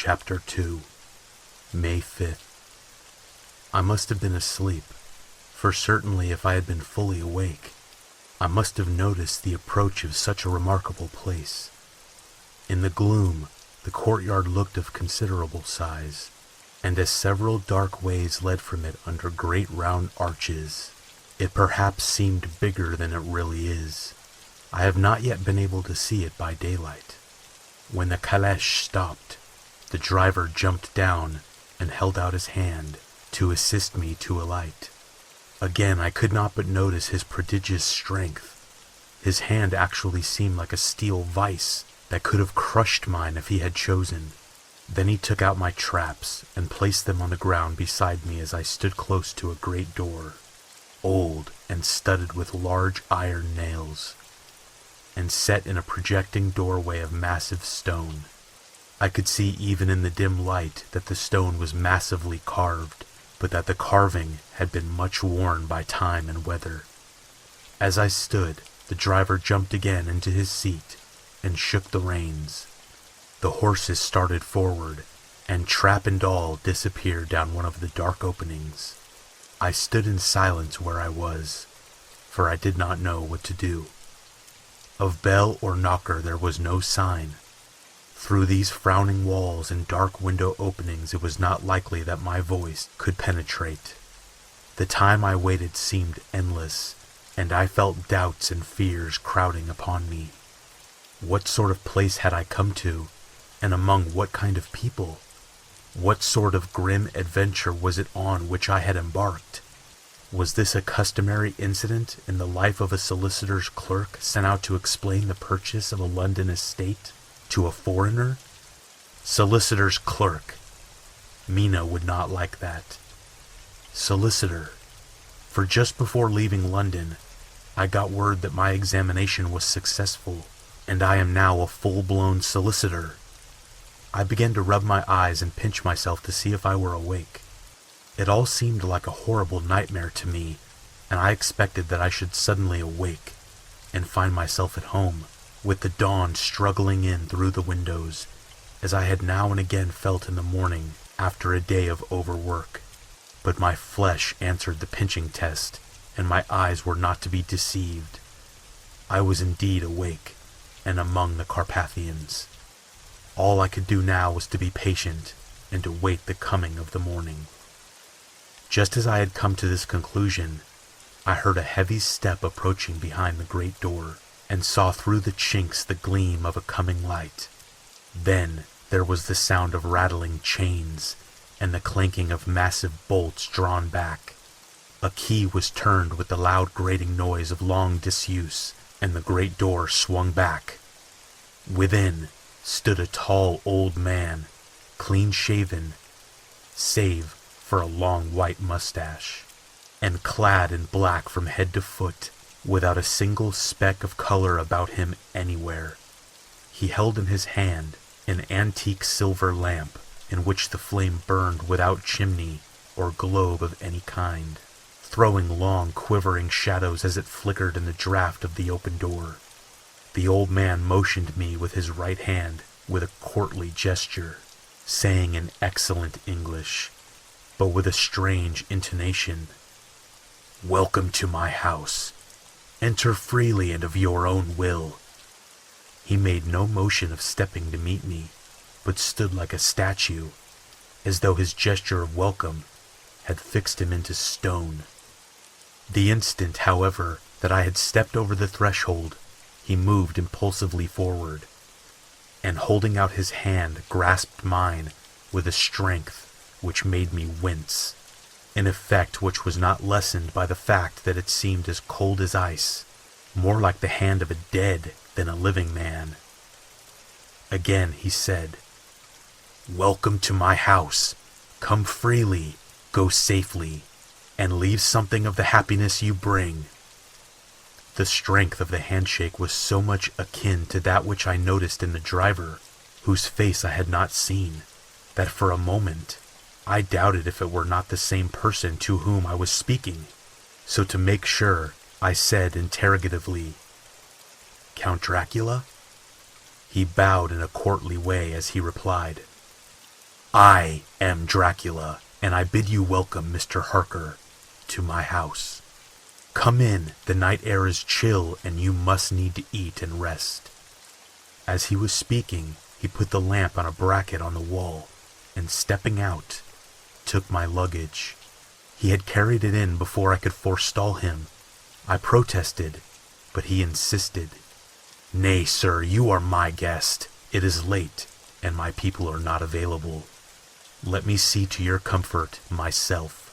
Chapter 2, May 5th. I must have been asleep, for certainly if I had been fully awake, I must have noticed the approach of such a remarkable place. In the gloom, the courtyard looked of considerable size, and as several dark ways led from it under great round arches, it perhaps seemed bigger than it really is. I have not yet been able to see it by daylight. When the calèche stopped, the driver jumped down and held out his hand to assist me to alight. Again, I could not but notice his prodigious strength. His hand actually seemed like a steel vice that could have crushed mine if he had chosen. Then he took out my traps and placed them on the ground beside me as I stood close to a great door, old and studded with large iron nails, and set in a projecting doorway of massive stone. I could see even in the dim light that the stone was massively carved, but that the carving had been much worn by time and weather. As I stood, the driver jumped again into his seat and shook the reins. The horses started forward, and trap and all disappeared down one of the dark openings. I stood in silence where I was, for I did not know what to do. Of bell or knocker there was no sign. Through these frowning walls and dark window openings it was not likely that my voice could penetrate. The time I waited seemed endless, and I felt doubts and fears crowding upon me. What sort of place had I come to, and among what kind of people? What sort of grim adventure was it on which I had embarked? Was this a customary incident in the life of a solicitor's clerk sent out to explain the purchase of a London estate to a foreigner? Solicitor's clerk. Mina would not like that. Solicitor. For just before leaving London, I got word that my examination was successful, and I am now a full-blown solicitor. I began to rub my eyes and pinch myself to see if I were awake. It all seemed like a horrible nightmare to me, and I expected that I should suddenly awake and find myself at home, with the dawn struggling in through the windows, as I had now and again felt in the morning after a day of overwork. But my flesh answered the pinching test, and my eyes were not to be deceived. I was indeed awake, and among the Carpathians. All I could do now was to be patient and to wait the coming of the morning. Just as I had come to this conclusion, I heard a heavy step approaching behind the great door, and saw through the chinks the gleam of a coming light. Then there was the sound of rattling chains, and the clanking of massive bolts drawn back. A key was turned with the loud grating noise of long disuse, and the great door swung back. Within stood a tall old man, clean-shaven, save for a long white mustache, and clad in black from head to foot, without a single speck of color about him anywhere. He held in his hand an antique silver lamp in which the flame burned without chimney or globe of any kind, throwing long quivering shadows as it flickered in the draught of the open door. The old man motioned me with his right hand with a courtly gesture, saying in excellent English, but with a strange intonation, "Welcome to my house. Enter freely and of your own will." He made no motion of stepping to meet me, but stood like a statue, as though his gesture of welcome had fixed him into stone. The instant, however, that I had stepped over the threshold, he moved impulsively forward, and holding out his hand, grasped mine with a strength which made me wince, an effect which was not lessened by the fact that it seemed as cold as ice, more like the hand of a dead than a living man. Again he said, "Welcome to my house. Come freely, go safely, and leave something of the happiness you bring." The strength of the handshake was so much akin to that which I noticed in the driver, whose face I had not seen, that for a moment I doubted if it were not the same person to whom I was speaking. So to make sure, I said interrogatively, "Count Dracula?" He bowed in a courtly way as he replied, I am Dracula, and I bid you welcome, Mr. Harker, to my house. Come in, the night air is chill, and you must need to eat and rest." As he was speaking, he put the lamp on a bracket on the wall, and stepping out, took my luggage. He had carried it in before I could forestall him. I protested, but he insisted. "Nay, sir, you are my guest. It is late, and my people are not available. Let me see to your comfort myself."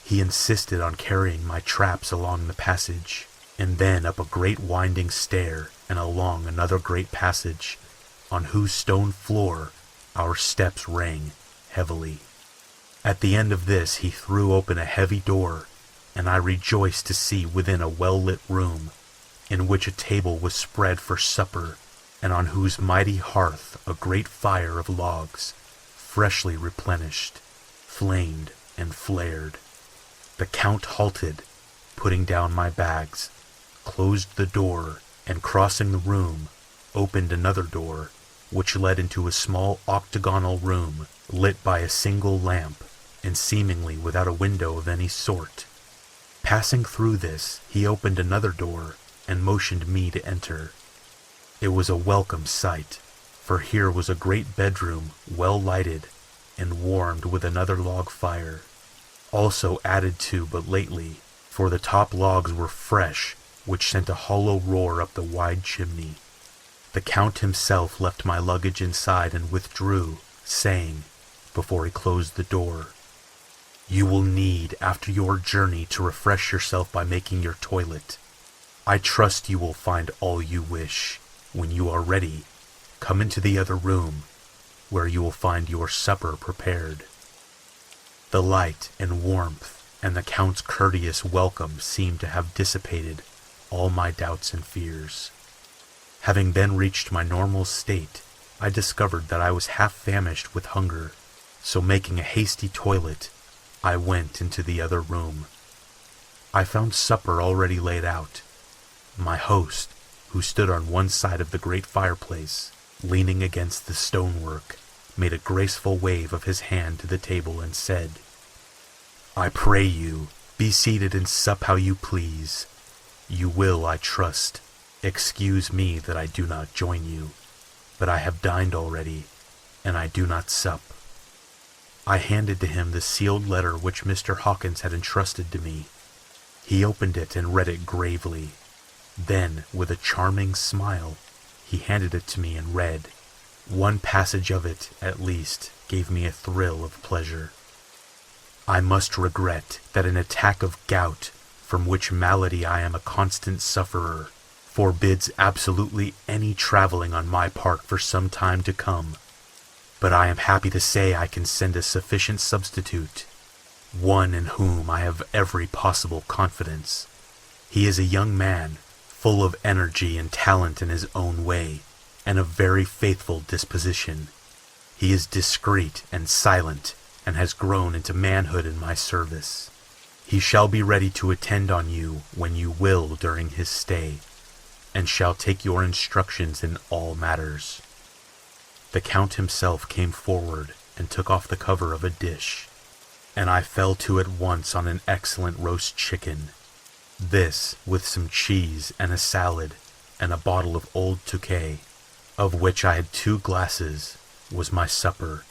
He insisted on carrying my traps along the passage, and then up a great winding stair and along another great passage, on whose stone floor our steps rang heavily. At the end of this he threw open a heavy door, and I rejoiced to see within a well-lit room, in which a table was spread for supper, and on whose mighty hearth a great fire of logs, freshly replenished, flamed and flared. The Count halted, putting down my bags, closed the door, and crossing the room, opened another door, which led into a small octagonal room, lit by a single lamp, and seemingly without a window of any sort. Passing through this, he opened another door, and motioned me to enter. It was a welcome sight, for here was a great bedroom, well lighted, and warmed with another log fire, also added to but lately, for the top logs were fresh, which sent a hollow roar up the wide chimney. The Count himself left my luggage inside and withdrew, saying, before he closed the door, "You will need, after your journey, to refresh yourself by making your toilet. I trust you will find all you wish. When you are ready, come into the other room, where you will find your supper prepared." The light and warmth and the Count's courteous welcome seemed to have dissipated all my doubts and fears. Having then reached my normal state, I discovered that I was half famished with hunger, so making a hasty toilet, I went into the other room. I found supper already laid out. My host, who stood on one side of the great fireplace, leaning against the stonework, made a graceful wave of his hand to the table and said, "I pray you, be seated and sup how you please. You will, I trust, excuse me that I do not join you, but I have dined already, and I do not sup." I handed to him the sealed letter which Mr. Hawkins had entrusted to me. He opened it and read it gravely. Then, with a charming smile, he handed it to me and read. One passage of it, at least, gave me a thrill of pleasure. "I must regret that an attack of gout, from which malady I am a constant sufferer, forbids absolutely any traveling on my part for some time to come. But I am happy to say I can send a sufficient substitute, one in whom I have every possible confidence. He is a young man, full of energy and talent in his own way, and of very faithful disposition. He is discreet and silent, and has grown into manhood in my service. He shall be ready to attend on you when you will during his stay, and shall take your instructions in all matters." The Count himself came forward and took off the cover of a dish, and I fell to at once on an excellent roast chicken. This, with some cheese and a salad and a bottle of old Tokay, of which I had 2 glasses, was my supper.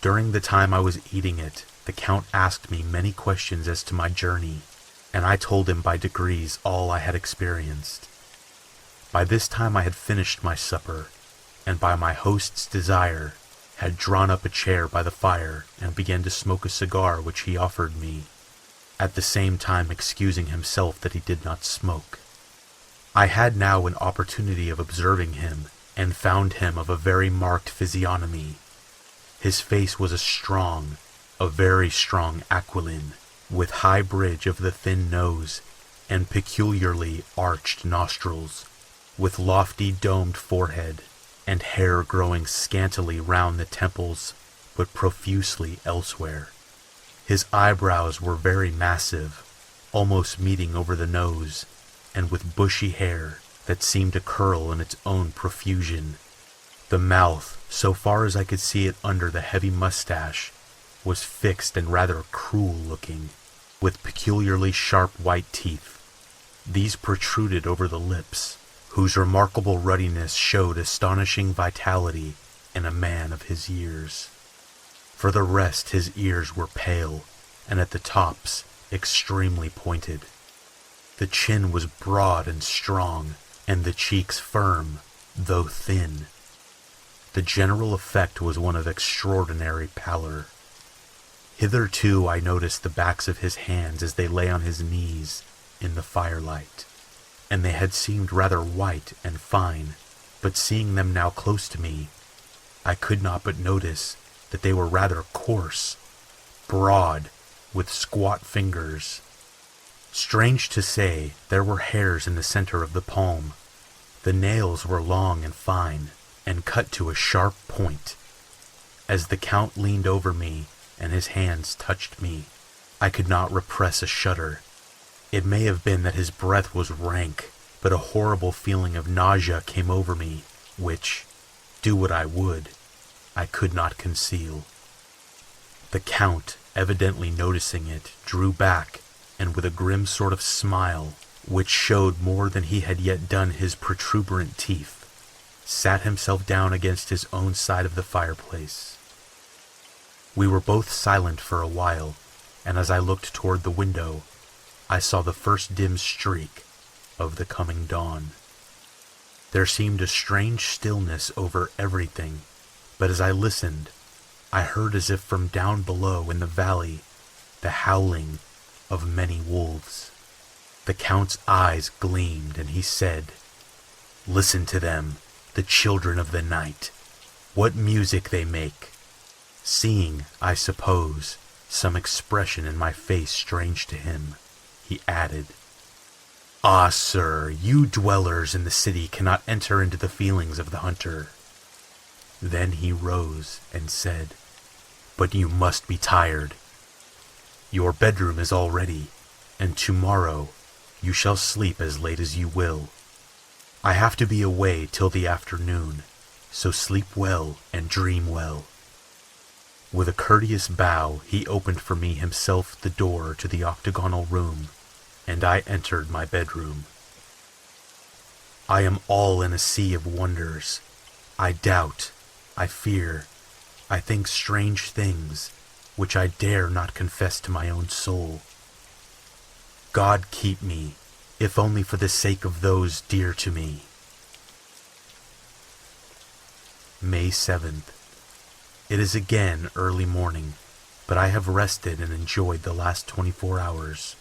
During the time I was eating it, the Count asked me many questions as to my journey, and I told him by degrees all I had experienced. By this time I had finished my supper, and by my host's desire, had drawn up a chair by the fire and began to smoke a cigar which he offered me, at the same time excusing himself that he did not smoke. I had now an opportunity of observing him, and found him of a very marked physiognomy. His face was a very strong aquiline, with high bridge of the thin nose, and peculiarly arched nostrils, with lofty domed forehead, and hair growing scantily round the temples, but profusely elsewhere. His eyebrows were very massive, almost meeting over the nose, and with bushy hair that seemed to curl in its own profusion. The mouth, so far as I could see it under the heavy mustache, was fixed and rather cruel-looking, with peculiarly sharp white teeth. These protruded over the lips, whose remarkable ruddiness showed astonishing vitality in a man of his years. For the rest, his ears were pale, and at the tops extremely pointed. The chin was broad and strong, and the cheeks firm, though thin. The general effect was one of extraordinary pallor. Hitherto I noticed the backs of his hands as they lay on his knees in the firelight, and they had seemed rather white and fine, but seeing them now close to me, I could not but notice that they were rather coarse, broad, with squat fingers. Strange to say, there were hairs in the center of the palm. The nails were long and fine, and cut to a sharp point. As the Count leaned over me and his hands touched me, I could not repress a shudder. It may have been that his breath was rank, but a horrible feeling of nausea came over me, which, do what I would, I could not conceal. The Count, evidently noticing it, drew back, and with a grim sort of smile, which showed more than he had yet done his protuberant teeth, sat himself down against his own side of the fireplace. We were both silent for a while, and as I looked toward the window, I saw the first dim streak of the coming dawn. There seemed a strange stillness over everything, but as I listened, I heard as if from down below in the valley the howling of many wolves. The Count's eyes gleamed, and he said, "Listen to them, the children of the night. What music they make!" Seeing, I suppose, some expression in my face strange to him, he added, "Ah, sir, you dwellers in the city cannot enter into the feelings of the hunter." Then he rose and said, "But you must be tired. Your bedroom is all ready, and tomorrow you shall sleep as late as you will. I have to be away till the afternoon, so sleep well and dream well." With a courteous bow, he opened for me himself the door to the octagonal room, and I entered my bedroom. I am all in a sea of wonders. I doubt, I fear, I think strange things, which I dare not confess to my own soul. God keep me, if only for the sake of those dear to me. May 7th. It is again early morning, but I have rested and enjoyed the last 24 hours.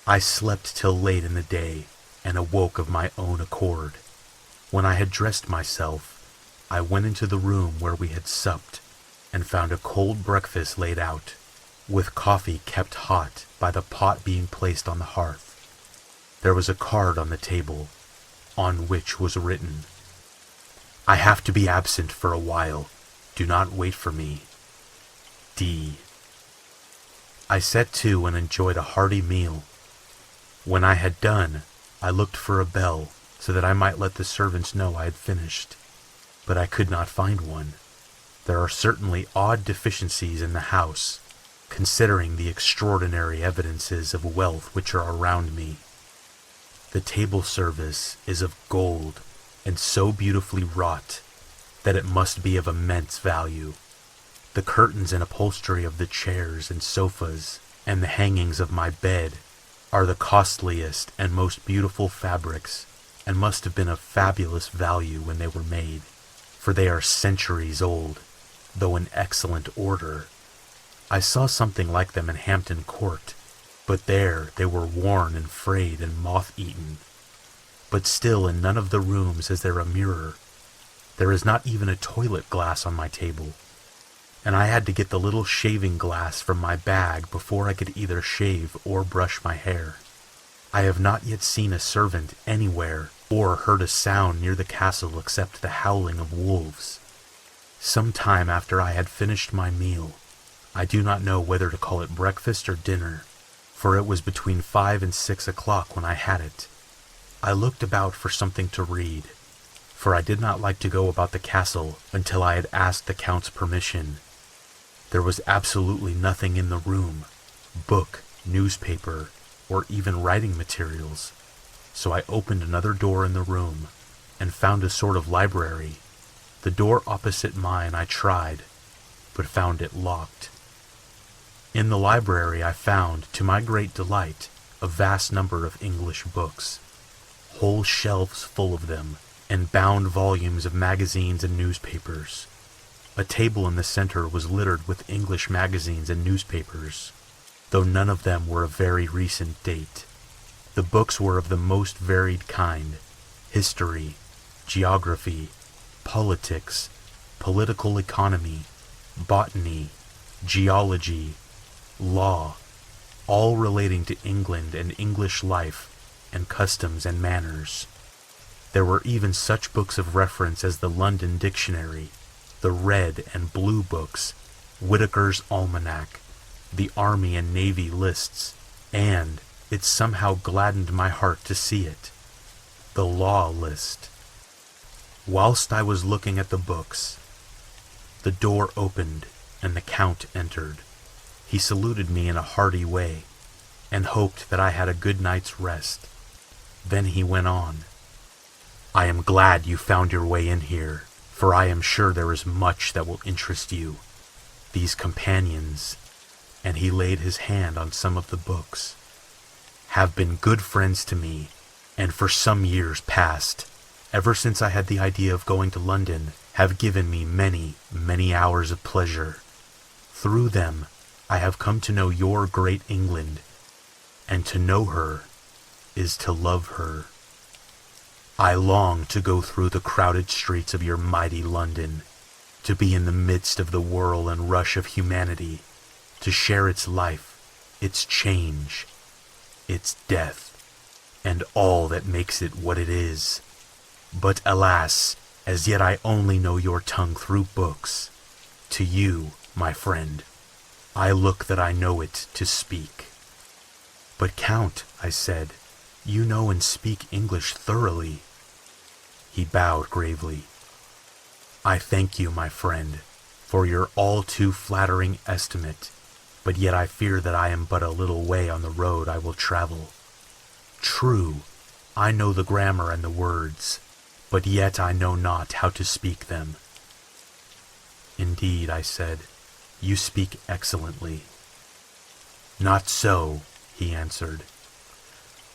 I slept till late in the day, and awoke of my own accord. When I had dressed myself, I went into the room where we had supped, and found a cold breakfast laid out, with coffee kept hot by the pot being placed on the hearth. There was a card on the table, on which was written, "I have to be absent for a while. Do not wait for me. D." I set to and enjoyed a hearty meal. When I had done, I looked for a bell so that I might let the servants know I had finished, but I could not find one. There are certainly odd deficiencies in the house, considering the extraordinary evidences of wealth which are around me. The table service is of gold, and so beautifully wrought that it must be of immense value. The curtains and upholstery of the chairs and sofas, and the hangings of my bed, are the costliest and most beautiful fabrics, and must have been of fabulous value when they were made, for they are centuries old, though in excellent order. I saw something like them in Hampton Court, but there they were worn and frayed and moth-eaten. But still in none of the rooms is there a mirror. There is not even a toilet glass on my table, and I had to get the little shaving glass from my bag before I could either shave or brush my hair. I have not yet seen a servant anywhere or heard a sound near the castle except the howling of wolves. Some time after I had finished my meal, I do not know whether to call it breakfast or dinner, for it was between 5 and 6 o'clock when I had it. I looked about for something to read. for I did not like to go about the castle until I had asked the Count's permission. There was absolutely nothing in the room, book, newspaper, or even writing materials, so I opened another door in the room and found a sort of library. The door opposite mine I tried, but found it locked. In the library I found, to my great delight, a vast number of English books, whole shelves full of them, and bound volumes of magazines and newspapers. A table in the center was littered with English magazines and newspapers, though none of them were of very recent date. The books were of the most varied kind: history, geography, politics, political economy, botany, geology, law, all relating to England and English life and customs and manners. There were even such books of reference as the London Dictionary, the Red and Blue books, Whitaker's Almanac, the Army and Navy lists, and, it somehow gladdened my heart to see it, the Law list. Whilst I was looking at the books, the door opened and the Count entered. He saluted me in a hearty way, and hoped that I had a good night's rest. Then he went on. "I am glad you found your way in here, for I am sure there is much that will interest you. These companions," and he laid his hand on some of the books, "have been good friends to me, and for some years past, ever since I had the idea of going to London, have given me many, many hours of pleasure. Through them, I have come to know your great England, and to know her is to love her. I long to go through the crowded streets of your mighty London, to be in the midst of the whirl and rush of humanity, to share its life, its change, its death, and all that makes it what it is. But alas, as yet I only know your tongue through books. To you, my friend, I look that I know it to speak." "But Count," I said, "you know and speak English thoroughly." He bowed gravely. "I thank you, my friend, for your all too flattering estimate, but yet I fear that I am but a little way on the road I will travel. True, I know the grammar and the words, but yet I know not how to speak them." "Indeed," I said, "you speak excellently." "Not so," he answered.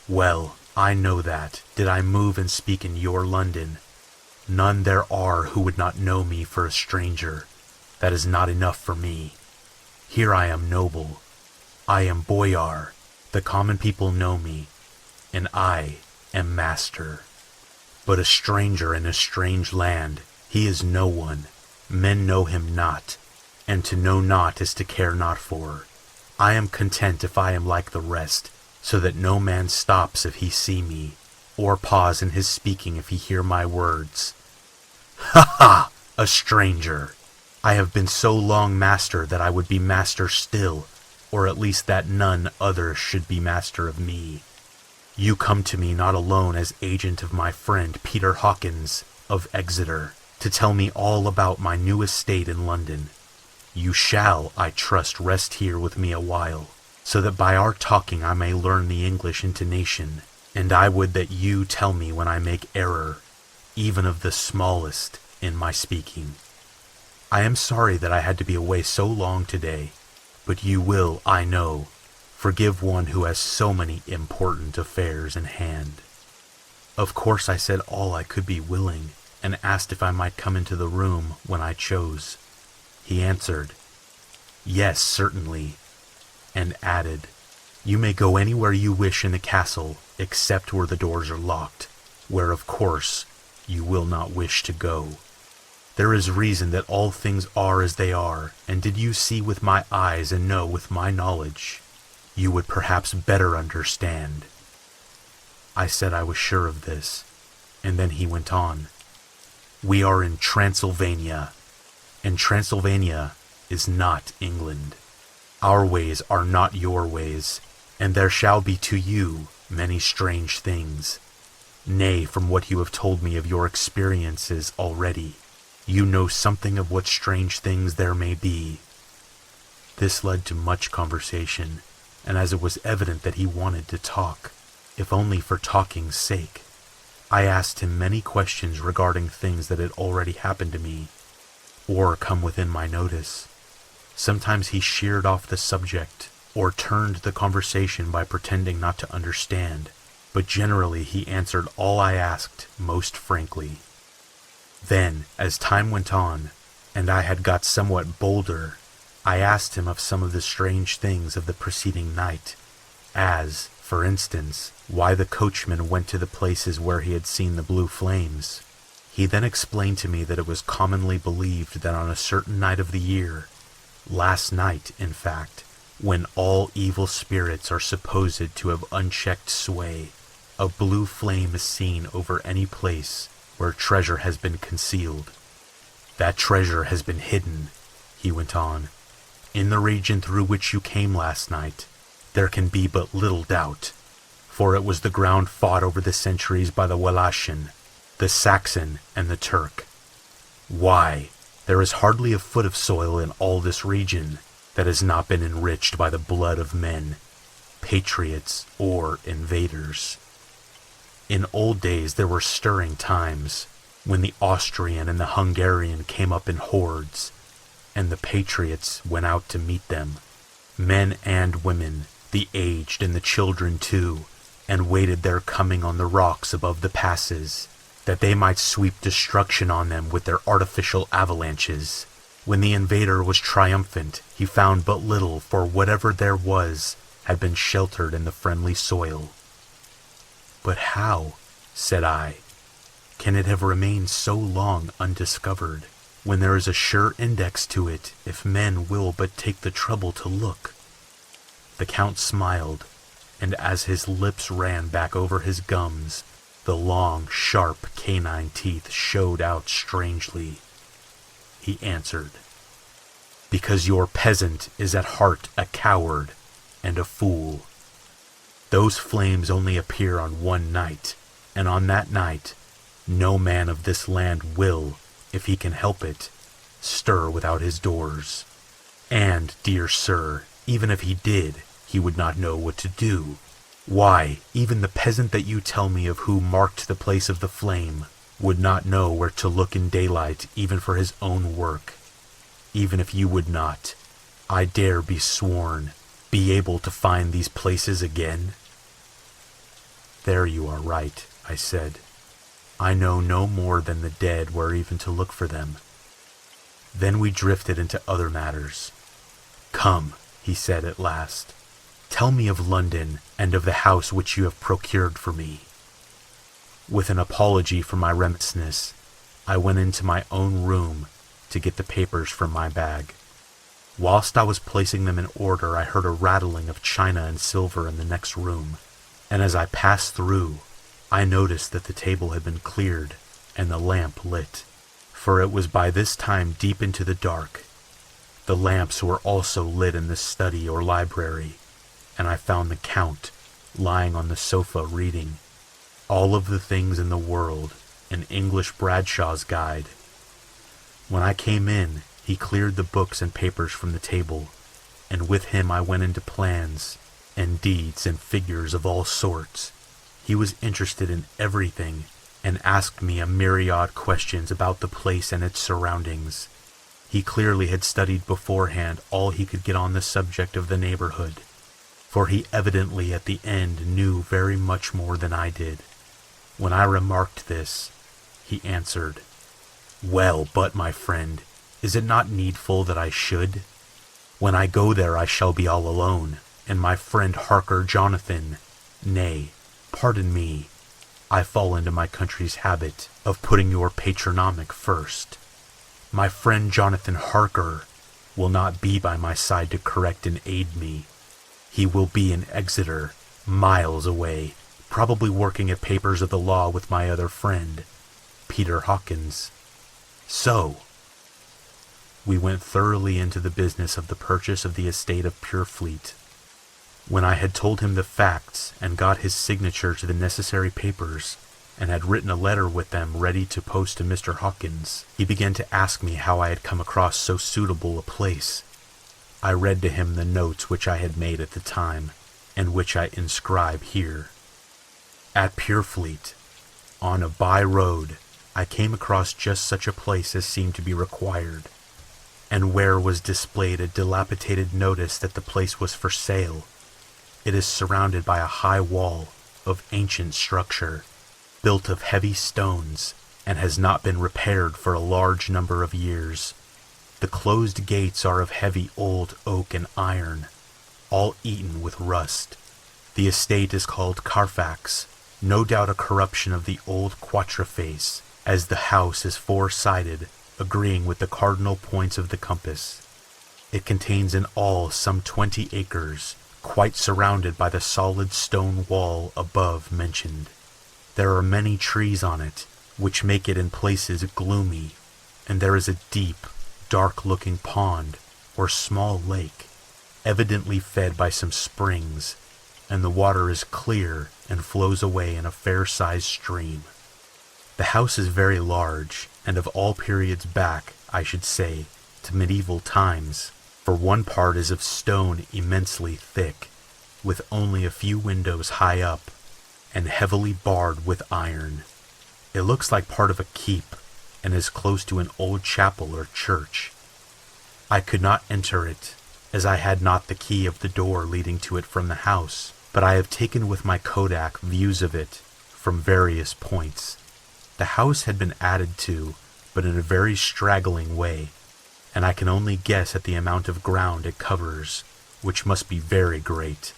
"Well, I know that, did I move and speak in your London, none there are who would not know me for a stranger. That is not enough for me. Here I am noble. I am boyar. The common people know me, and I am master. But a stranger in a strange land, he is no one. Men know him not, and to know not is to care not for. I am content if I am like the rest, so that no man stops if he see me, or pause in his speaking if he hear my words. Ha ha! A stranger! I have been so long master that I would be master still, or at least that none other should be master of me. You come to me not alone as agent of my friend Peter Hawkins of Exeter, to tell me all about my new estate in London. You shall, I trust, rest here with me a while, so that by our talking I may learn the English intonation, and I would that you tell me when I make error, even of the smallest, in my speaking. I am sorry that I had to be away so long today, but you will, I know, forgive one who has so many important affairs in hand." Of course I said all I could be willing, and asked if I might come into the room when I chose. He answered, "Yes, certainly," and added, "You may go anywhere you wish in the castle, except where the doors are locked, where of course you will not wish to go. There is reason that all things are as they are, and did you see with my eyes and know with my knowledge, you would perhaps better understand." I said I was sure of this, and then he went on. "We are in Transylvania, and Transylvania is not England. Our ways are not your ways, and there shall be to you many strange things. Nay, from what you have told me of your experiences already, you know something of what strange things there may be." This led to much conversation, and as it was evident that he wanted to talk, if only for talking's sake, I asked him many questions regarding things that had already happened to me, or come within my notice. Sometimes he sheered off the subject, or turned the conversation by pretending not to understand, but generally he answered all I asked most frankly. Then, as time went on, and I had got somewhat bolder, I asked him of some of the strange things of the preceding night, as, for instance, why the coachman went to the places where he had seen the blue flames. He then explained to me that it was commonly believed that on a certain night of the year, last night, in fact, when all evil spirits are supposed to have unchecked sway, a blue flame is seen over any place where treasure has been concealed. That treasure has been hidden, he went on, in the region through which you came last night. There can be but little doubt, for it was the ground fought over the centuries by the Wallachian, the Saxon, and the Turk. Why, there is hardly a foot of soil in all this region that has not been enriched by the blood of men, patriots or invaders. In old days there were stirring times, when the Austrian and the Hungarian came up in hordes, and the patriots went out to meet them, men and women, the aged and the children too, and waited their coming on the rocks above the passes, that they might sweep destruction on them with their artificial avalanches. When the invader was triumphant, he found but little, for whatever there was had been sheltered in the friendly soil. "But how," said I, "can it have remained so long undiscovered, when there is a sure index to it if men will but take the trouble to look?" The Count smiled, and as his lips ran back over his gums, the long, sharp canine teeth showed out strangely. He answered, "Because your peasant is at heart a coward and a fool. Those flames only appear on one night, and on that night no man of this land will, if he can help it, stir without his doors. And, dear sir, even if he did, he would not know what to do. Why, even the peasant that you tell me of who marked the place of the flame would not know where to look in daylight even for his own work. Even if you would not, I dare be sworn, be able to find these places again." "There you are right," I said. "I know no more than the dead where even to look for them." Then we drifted into other matters. "Come," he said at last, "tell me of London and of the house which you have procured for me." With an apology for my remissness, I went into my own room to get the papers from my bag. Whilst I was placing them in order, I heard a rattling of china and silver in the next room, and as I passed through, I noticed that the table had been cleared and the lamp lit, for it was by this time deep into the dark. The lamps were also lit in the study or library, and I found the Count lying on the sofa reading All of the Things in the World, an English Bradshaw's Guide. When I came in, he cleared the books and papers from the table, and with him I went into plans and deeds and figures of all sorts. He was interested in everything and asked me a myriad questions about the place and its surroundings. He clearly had studied beforehand all he could get on the subject of the neighborhood, for he evidently at the end knew very much more than I did. When I remarked this, he answered, "Well, but my friend, is it not needful that I should? When I go there I shall be all alone, and my friend Rickard Jonasson, nay, pardon me, I fall into my country's habit of putting your patronymic first. My friend Jonathan Harker will not be by my side to correct and aid me. He will be in Exeter, miles away, probably working at papers of the law with my other friend, Peter Hawkins. So, we went thoroughly into the business of the purchase of the estate of Purefleet. When I had told him the facts and got his signature to the necessary papers, and had written a letter with them ready to post to Mr. Hawkins, he began to ask me how I had come across so suitable a place. I read to him the notes which I had made at the time, and which I inscribe here. At Purefleet, on a by-road, I came across just such a place as seemed to be required, and where was displayed a dilapidated notice that the place was for sale. It is surrounded by a high wall of ancient structure, built of heavy stones, and has not been repaired for a large number of years. The closed gates are of heavy old oak and iron, all eaten with rust. The estate is called Carfax, no doubt a corruption of the old Quatreface, as the house is four-sided, agreeing with the cardinal points of the compass. It contains in all some 20 acres, quite surrounded by the solid stone wall above mentioned. There are many trees on it, which make it in places gloomy, and there is a deep, dark-looking pond, or small lake, evidently fed by some springs, and the water is clear and flows away in a fair-sized stream. The house is very large, and of all periods back, I should say, to medieval times, for one part is of stone immensely thick, with only a few windows high up, and heavily barred with iron. It looks like part of a keep, and is close to an old chapel or church. I could not enter it, as I had not the key of the door leading to it from the house, but I have taken with my Kodak views of it from various points. The house had been added to, but in a very straggling way, and I can only guess at the amount of ground it covers, which must be very great.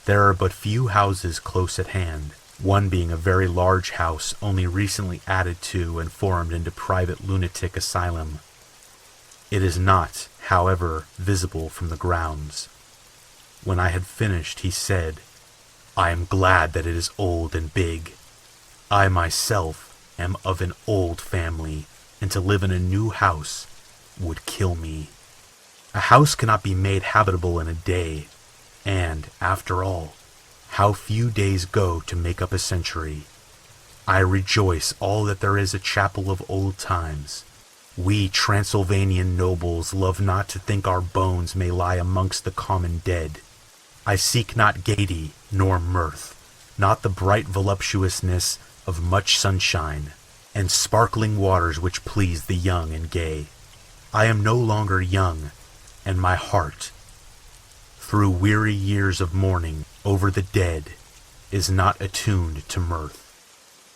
There are but few houses close at hand, one being a very large house only recently added to and formed into private lunatic asylum. It is not, however, visible from the grounds. When I had finished, he said, "I am glad that it is old and big. I myself am of an old family, and to live in a new house would kill me. A house cannot be made habitable in a day, and, after all, how few days go to make up a century. I rejoice all that there is a chapel of old times. We Transylvanian nobles love not to think our bones may lie amongst the common dead. I seek not gaiety nor mirth, not the bright voluptuousness of much sunshine, and sparkling waters which please the young and gay. I am no longer young, and my heart, through weary years of mourning over the dead, is not attuned to mirth.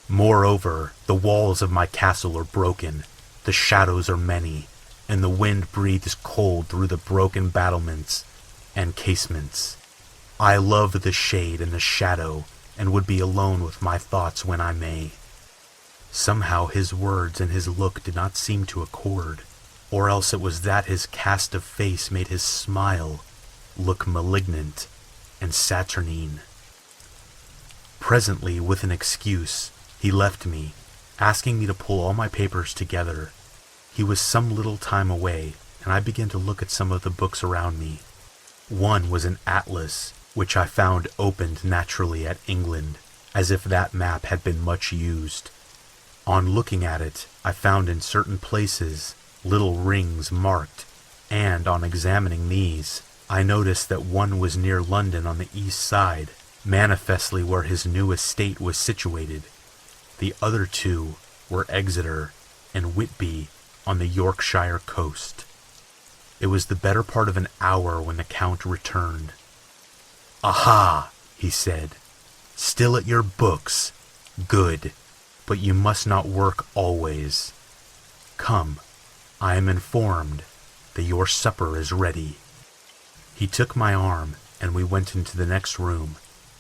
Moreover, the walls of my castle are broken, the shadows are many, and the wind breathes cold through the broken battlements and casements. I love the shade and the shadow, and would be alone with my thoughts when I may." Somehow his words and his look did not seem to accord, or else it was that his cast of face made his smile look malignant and saturnine. Presently, with an excuse, he left me, asking me to pull all my papers together. He was some little time away, and I began to look at some of the books around me. One was an atlas, which I found opened naturally at England, as if that map had been much used. On looking at it, I found in certain places little rings marked, and on examining these, I noticed that one was near London on the east side, manifestly where his new estate was situated. The other two were Exeter and Whitby on the Yorkshire coast. It was the better part of an hour when the Count returned. "Aha!" he said. "Still at your books? Good, but you must not work always. Come, I am informed that your supper is ready." He took my arm, and we went into the next room,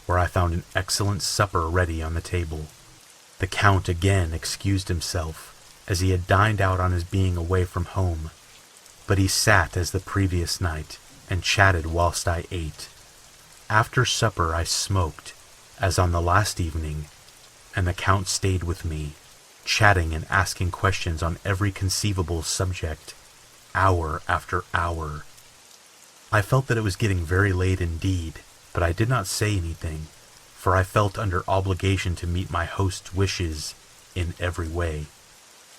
where I found an excellent supper ready on the table. The Count again excused himself, as he had dined out on his being away from home, but he sat as the previous night, and chatted whilst I ate. After supper I smoked, as on the last evening, and the Count stayed with me, chatting and asking questions on every conceivable subject, hour after hour. I felt that it was getting very late indeed, but I did not say anything, for I felt under obligation to meet my host's wishes in every way.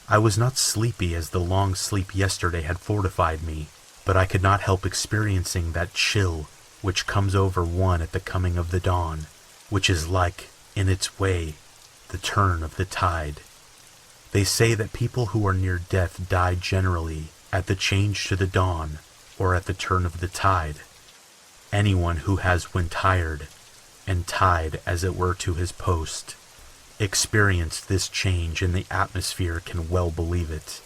I was not sleepy as the long sleep yesterday had fortified me, but I could not help experiencing that chill which comes over one at the coming of the dawn, which is like, in its way, the turn of the tide. They say that people who are near death die generally at the change to the dawn or at the turn of the tide. Anyone who has when tired, and tied as it were to his post, experienced this change in the atmosphere can well believe it.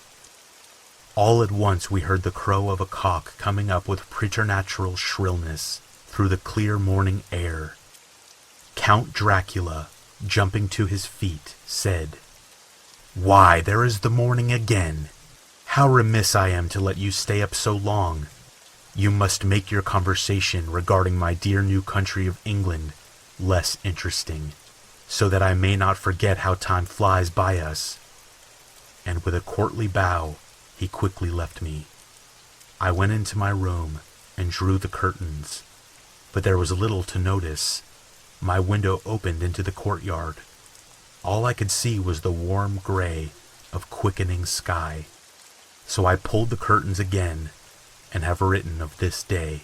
All at once we heard the crow of a cock coming up with preternatural shrillness through the clear morning air. Count Dracula, jumping to his feet, said, "Why, there is the morning again! How remiss I am to let you stay up so long! You must make your conversation regarding my dear new country of England less interesting, so that I may not forget how time flies by us." And with a courtly bow, he quickly left me. I went into my room and drew the curtains, but there was little to notice. My window opened into the courtyard. All I could see was the warm gray of quickening sky. So I pulled the curtains again and have written of this day.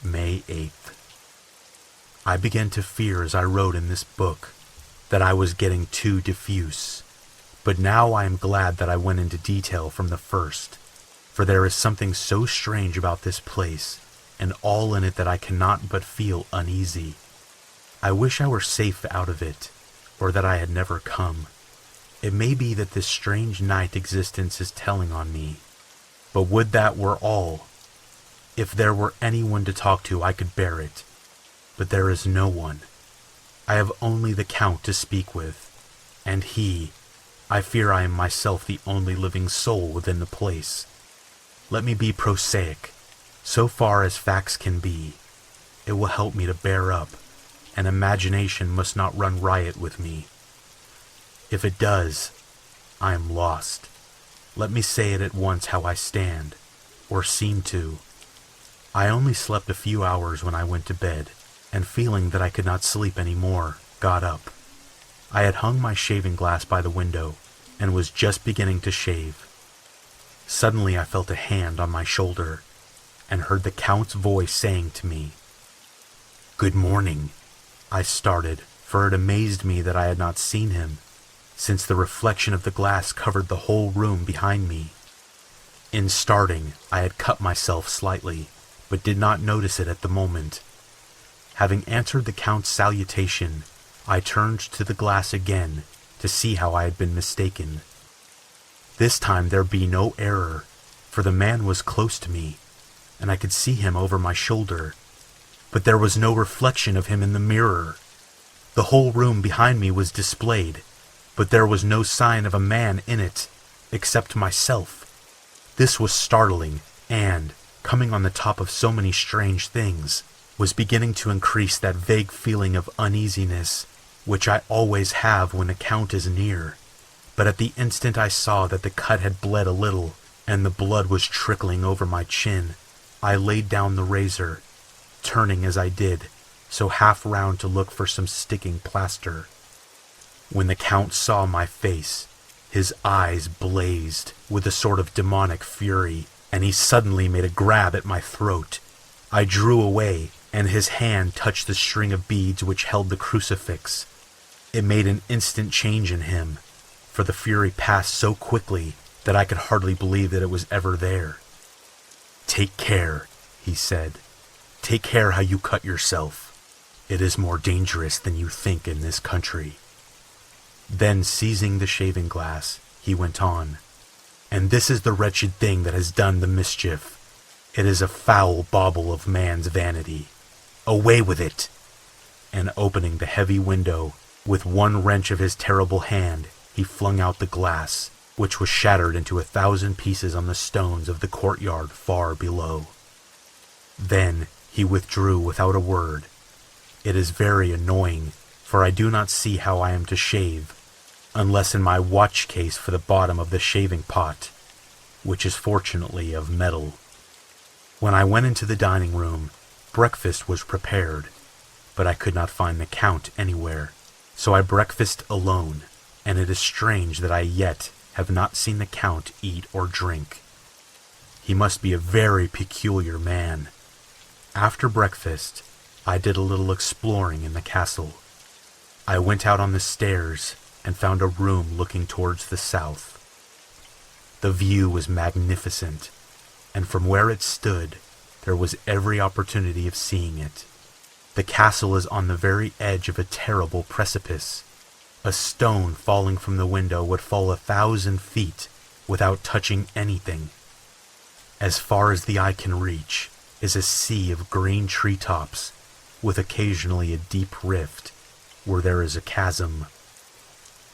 May 8th. I began to fear as I wrote in this book that I was getting too diffuse, but now I am glad that I went into detail from the first, for there is something so strange about this place and all in it that I cannot but feel uneasy. I wish I were safe out of it, or that I had never come. It may be that this strange night existence is telling on me, but would that were all. If there were anyone to talk to, I could bear it, but there is no one. I have only the Count to speak with, and I fear I am myself the only living soul within the place. Let me be prosaic, so far as facts can be. It will help me to bear up, and imagination must not run riot with me. If it does, I am lost. Let me say it at once how I stand, or seem to. I only slept a few hours when I went to bed, and feeling that I could not sleep any more, got up. I had hung my shaving glass by the window, and was just beginning to shave. Suddenly I felt a hand on my shoulder, and heard the Count's voice saying to me, "Good morning." I started, for it amazed me that I had not seen him, since the reflection of the glass covered the whole room behind me. In starting, I had cut myself slightly, but did not notice it at the moment. Having answered the Count's salutation, I turned to the glass again to see how I had been mistaken. This time there be no error, for the man was close to me, and I could see him over my shoulder, but there was no reflection of him in the mirror. The whole room behind me was displayed, but there was no sign of a man in it, except myself. This was startling, and, coming on the top of so many strange things, was beginning to increase that vague feeling of uneasiness which I always have when a Count is near. But at the instant I saw that the cut had bled a little, and the blood was trickling over my chin, I laid down the razor, turning as I did, so half round to look for some sticking plaster. When the Count saw my face, his eyes blazed with a sort of demonic fury, and he suddenly made a grab at my throat. I drew away, and his hand touched the string of beads which held the crucifix. It made an instant change in him, for the fury passed so quickly that I could hardly believe that it was ever there. "Take care," he said. "Take care how you cut yourself. It is more dangerous than you think in this country." Then, seizing the shaving glass, he went on, "And this is the wretched thing that has done the mischief. It is a foul bauble of man's vanity. Away with it!" And opening the heavy window, with one wrench of his terrible hand, he flung out the glass, which was shattered into 1,000 pieces on the stones of the courtyard far below. Then he withdrew without a word. It is very annoying, for I do not see how I am to shave, unless in my watch case for the bottom of the shaving pot, which is fortunately of metal. When I went into the dining room, breakfast was prepared, but I could not find the Count anywhere. So I breakfasted alone, and it is strange that I yet have not seen the Count eat or drink. He must be a very peculiar man. After breakfast, I did a little exploring in the castle. I went out on the stairs and found a room looking towards the south. The view was magnificent, and from where it stood, there was every opportunity of seeing it. The castle is on the very edge of a terrible precipice. A stone falling from the window would fall 1,000 feet without touching anything. As far as the eye can reach is a sea of green treetops, with occasionally a deep rift where there is a chasm.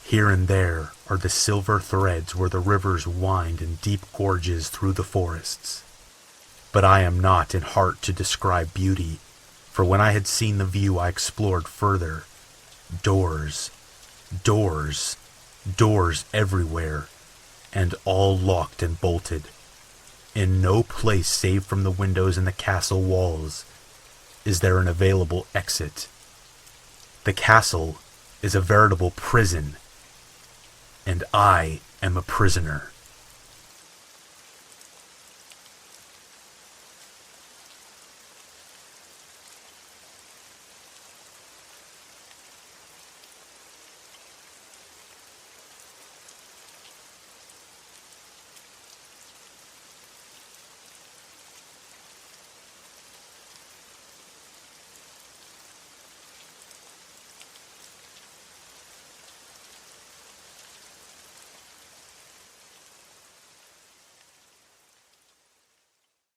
Here and there are the silver threads where the rivers wind in deep gorges through the forests. But I am not in heart to describe beauty, for when I had seen the view I explored further. Doors, doors, doors everywhere, and all locked and bolted. In no place save from the windows in the castle walls is there an available exit. The castle is a veritable prison, and I am a prisoner.